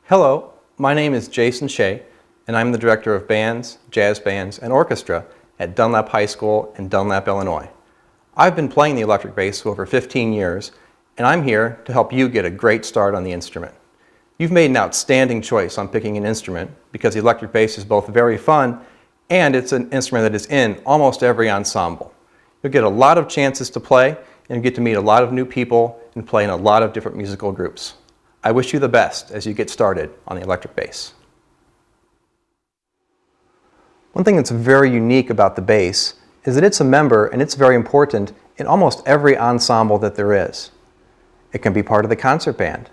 Hello, my name is Jason Shea, and I'm the Director of Bands, Jazz Bands, and Orchestra at Dunlap High School in Dunlap, Illinois. I've been playing the electric bass for over 15 years, and I'm here to help you get a great start on the instrument. You've made an outstanding choice on picking an instrument because the electric bass is both very fun and it's an instrument that is in almost every ensemble. You'll get a lot of chances to play and get to meet a lot of new people and play in a lot of different musical groups. I wish you the best as you get started on the electric bass. One thing that's very unique about the bass is that it's a member and it's very important in almost every ensemble that there is. It can be part of the concert band.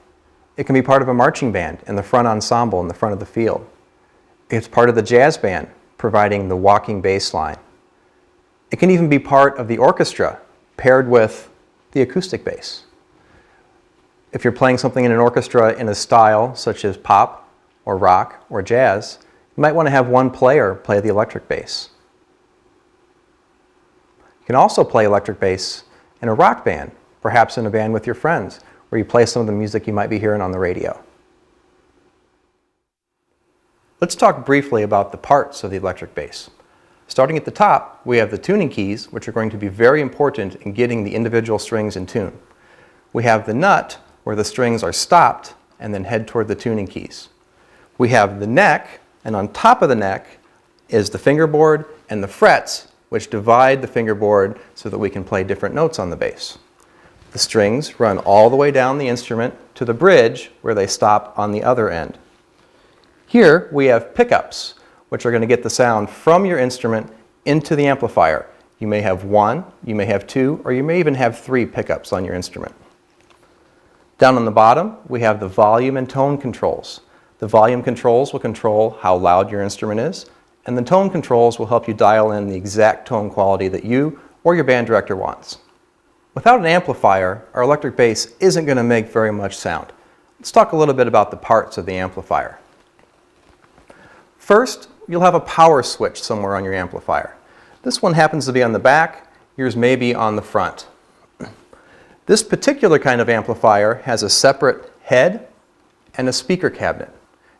It can be part of a marching band in the front ensemble in the front of the field. It's part of the jazz band, providing the walking bass line. It can even be part of the orchestra, paired with the acoustic bass. If you're playing something in an orchestra in a style such as pop or rock or jazz, you might want to have one player play the electric bass. You can also play electric bass in a rock band, perhaps in a band with your friends, where you play some of the music you might be hearing on the radio. Let's talk briefly about the parts of the electric bass. Starting at the top, we have the tuning keys, which are going to be very important in getting the individual strings in tune. We have the nut, where the strings are stopped and then head toward the tuning keys. We have the neck, and on top of the neck is the fingerboard and the frets, which divide the fingerboard so that we can play different notes on the bass. The strings run all the way down the instrument to the bridge where they stop on the other end. Here we have pickups, which are going to get the sound from your instrument into the amplifier. You may have one, you may have two, or you may even have three pickups on your instrument. Down on the bottom, we have the volume and tone controls. The volume controls will control how loud your instrument is, and the tone controls will help you dial in the exact tone quality that you or your band director wants. Without an amplifier, our electric bass isn't going to make very much sound. Let's talk a little bit about the parts of the amplifier. First, you'll have a power switch somewhere on your amplifier. This one happens to be on the back, yours may be on the front. This particular kind of amplifier has a separate head and a speaker cabinet.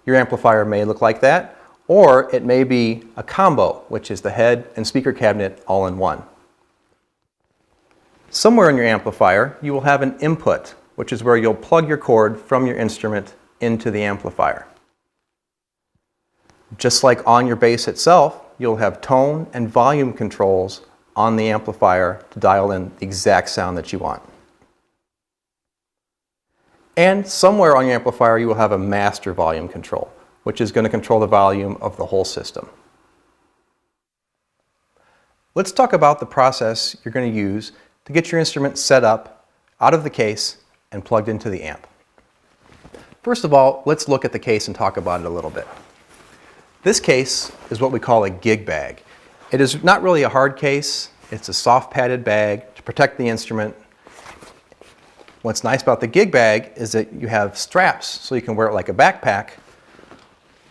Your amplifier may look like that, or it may be a combo, which is the head and speaker cabinet all in one. Somewhere in your amplifier, you will have an input, which is where you'll plug your cord from your instrument into the amplifier. Just like on your bass itself, you'll have tone and volume controls on the amplifier to dial in the exact sound that you want. And somewhere on your amplifier you will have a master volume control, which is going to control the volume of the whole system. Let's talk about the process you're going to use to get your instrument set up out of the case and plugged into the amp. First of all, let's look at the case and talk about it a little bit. This case is what we call a gig bag. It is not really a hard case. It's a soft padded bag to protect the instrument. What's nice about the gig bag is that you have straps so you can wear it like a backpack,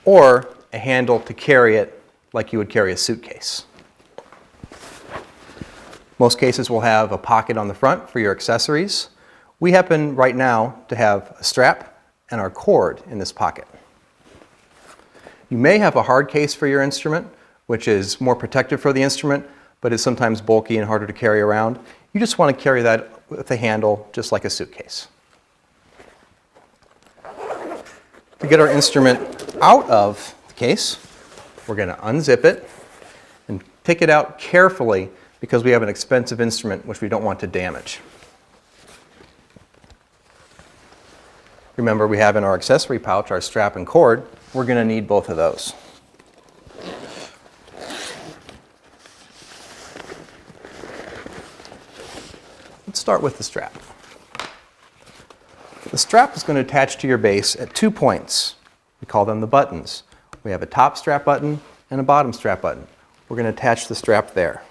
or a handle to carry it like you would carry a suitcase. Most cases will have a pocket on the front for your accessories. We happen right now to have a strap and our cord in this pocket. You may have a hard case for your instrument, which is more protective for the instrument, but is sometimes bulky and harder to carry around. You just want to carry that with a handle, just like a suitcase. To get our instrument out of the case, we're going to unzip it and take it out carefully because we have an expensive instrument which we don't want to damage. Remember, we have in our accessory pouch our strap and cord. We're going to need both of those. Let's start with the strap. The strap is going to attach to your bass at 2 points. We call them the buttons. We have a top strap button and a bottom strap button. We're going to attach the strap there.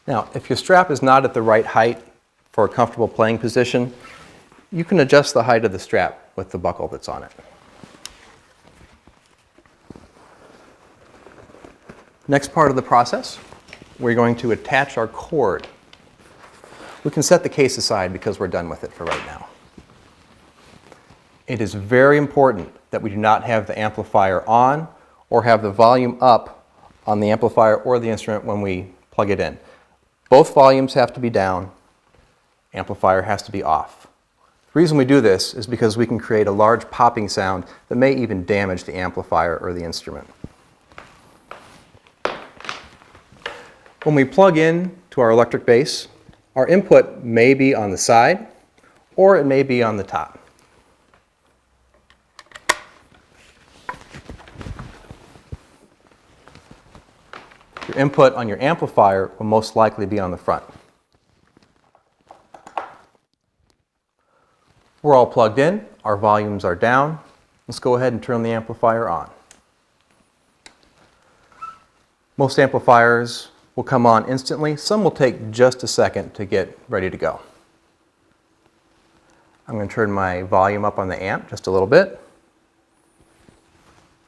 Now, if your strap is not at the right height for a comfortable playing position, you can adjust the height of the strap with the buckle that's on it. Next part of the process, we're going to attach our cord. We can set the case aside because we're done with it for right now. It is very important that we do not have the amplifier on or have the volume up on the amplifier or the instrument when we plug it in. Both volumes have to be down, amplifier has to be off. The reason we do this is because we can create a large popping sound that may even damage the amplifier or the instrument. When we plug in to our electric bass, our input may be on the side or it may be on the top. Your input on your amplifier will most likely be on the front. We're all plugged in, our volumes are down. Let's go ahead and turn the amplifier on. Most amplifiers will come on instantly. Some will take just a second to get ready to go. I'm going to turn my volume up on the amp just a little bit,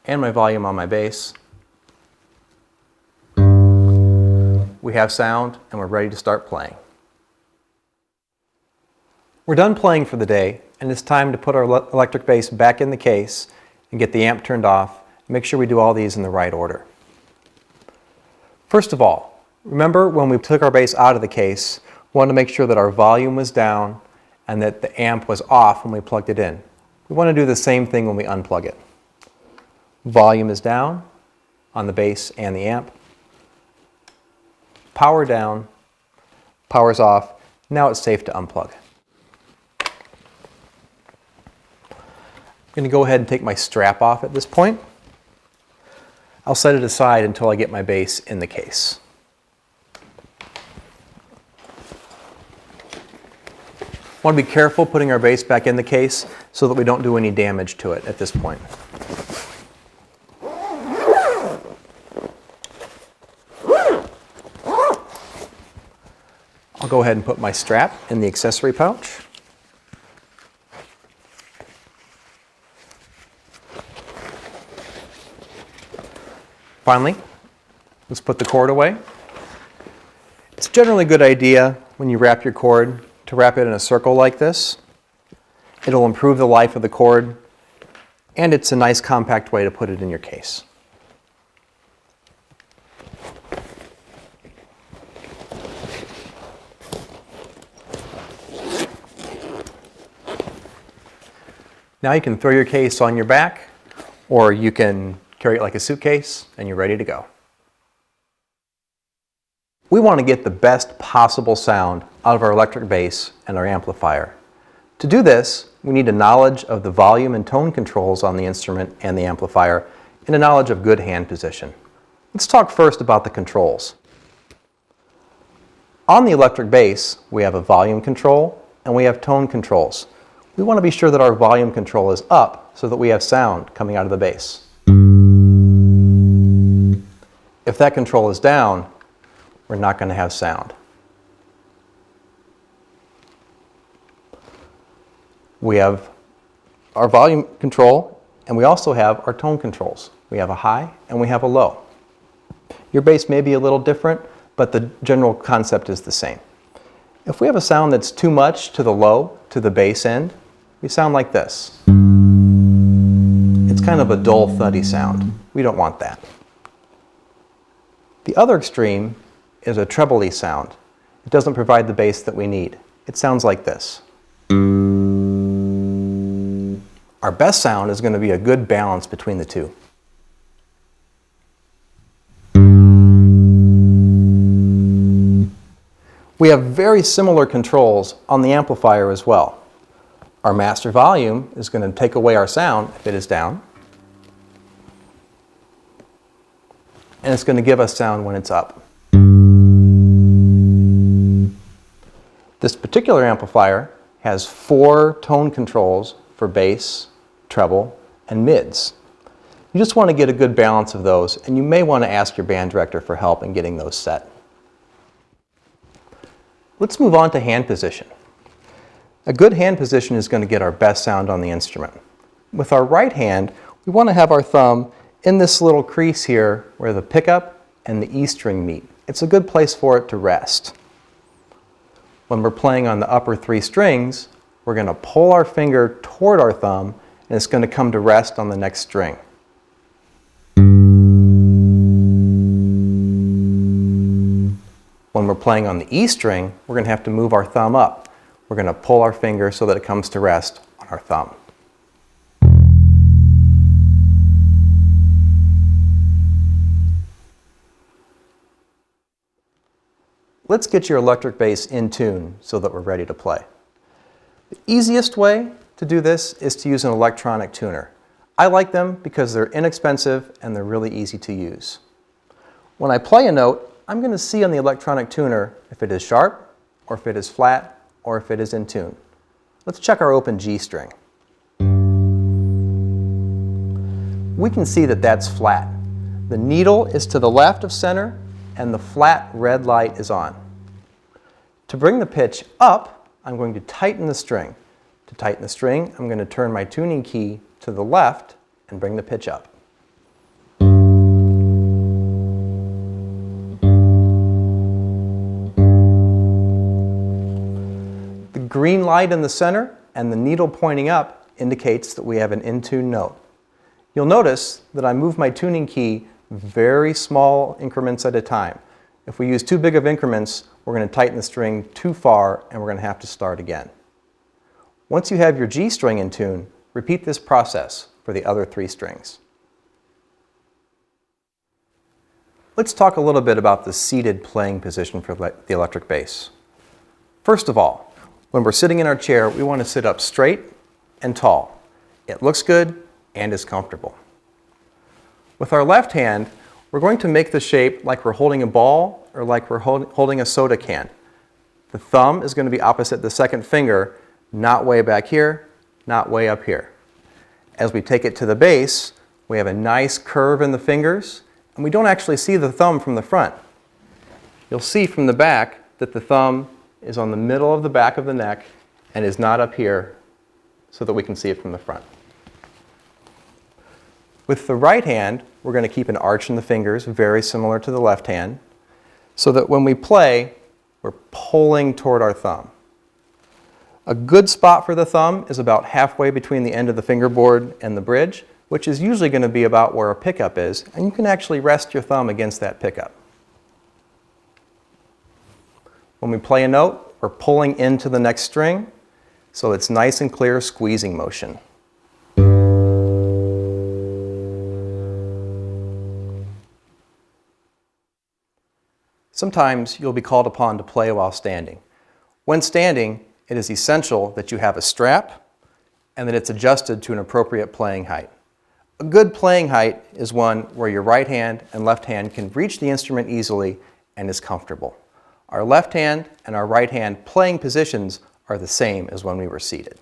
and my volume on my bass. We have sound and we're ready to start playing. We're done playing for the day, and it's time to put our electric bass back in the case and get the amp turned off. Make sure we do all these in the right order. First of all, remember when we took our bass out of the case, we wanted to make sure that our volume was down and that the amp was off when we plugged it in. We want to do the same thing when we unplug it. Volume is down on the bass and the amp. Power down, power's off. Now it's safe to unplug. I'm going to go ahead and take my strap off at this point. I'll set it aside until I get my bass in the case. Want to be careful putting our bass back in the case so that we don't do any damage to it at this point. I'll go ahead and put my strap in the accessory pouch. Finally, let's put the cord away. It's generally a good idea when you wrap your cord to wrap it in a circle like this. It'll improve the life of the cord, and it's a nice compact way to put it in your case. Now you can throw your case on your back, or you can carry it like a suitcase, and you're ready to go. We want to get the best possible sound out of our electric bass and our amplifier. To do this, we need a knowledge of the volume and tone controls on the instrument and the amplifier, and a knowledge of good hand position. Let's talk first about the controls. On the electric bass, we have a volume control and we have tone controls. We want to be sure that our volume control is up so that we have sound coming out of the bass. If that control is down, we're not going to have sound. We have our volume control, and we also have our tone controls. We have a high and we have a low. Your bass may be a little different, but the general concept is the same. If we have a sound that's too much to the low, to the bass end, we sound like this. It's kind of a dull, thuddy sound. We don't want that. The other extreme is a treble-y sound. It doesn't provide the bass that we need. It sounds like this. Our best sound is going to be a good balance between the two. We have very similar controls on the amplifier as well. Our master volume is going to take away our sound if it is down, and it's going to give us sound when it's up. This particular amplifier has 4 tone controls for bass, treble, and mids. You just want to get a good balance of those, and you may want to ask your band director for help in getting those set. Let's move on to hand position. A good hand position is going to get our best sound on the instrument. With our right hand, we want to have our thumb in this little crease here where the pickup and the E string meet. It's a good place for it to rest. When we're playing on the upper 3 strings, we're going to pull our finger toward our thumb and it's going to come to rest on the next string. When we're playing on the E string, we're going to have to move our thumb up. We're going to pull our finger so that it comes to rest on our thumb. Let's get your electric bass in tune so that we're ready to play. The easiest way to do this is to use an electronic tuner. I like them because they're inexpensive and they're really easy to use. When I play a note, I'm going to see on the electronic tuner if it is sharp, or if it is flat, or if it is in tune. Let's check our open G string. We can see that that's flat. The needle is to the left of center and the flat red light is on. To bring the pitch up, I'm going to tighten the string. To tighten the string, I'm going to turn my tuning key to the left and bring the pitch up. The green light in the center and the needle pointing up indicates that we have an in-tune note. You'll notice that I move my tuning key very small increments at a time. If we use too big of increments, we're going to tighten the string too far and we're going to have to start again. Once you have your G string in tune, repeat this process for the other 3 strings. Let's talk a little bit about the seated playing position for the electric bass. First of all, when we're sitting in our chair, we want to sit up straight and tall. It looks good and is comfortable. With our left hand, we're going to make the shape like we're holding a ball or like we're holding a soda can. The thumb is going to be opposite the second finger, not way back here, not way up here. As we take it to the bass, we have a nice curve in the fingers, and we don't actually see the thumb from the front. You'll see from the back that the thumb is on the middle of the back of the neck and is not up here so that we can see it from the front. With the right hand, we're going to keep an arch in the fingers, very similar to the left hand, so that when we play, we're pulling toward our thumb. A good spot for the thumb is about halfway between the end of the fingerboard and the bridge, which is usually going to be about where a pickup is, and you can actually rest your thumb against that pickup. When we play a note, we're pulling into the next string, so it's nice and clear squeezing motion. Sometimes you'll be called upon to play while standing. When standing, it is essential that you have a strap and that it's adjusted to an appropriate playing height. A good playing height is one where your right hand and left hand can reach the instrument easily and is comfortable. Our left hand and our right hand playing positions are the same as when we were seated.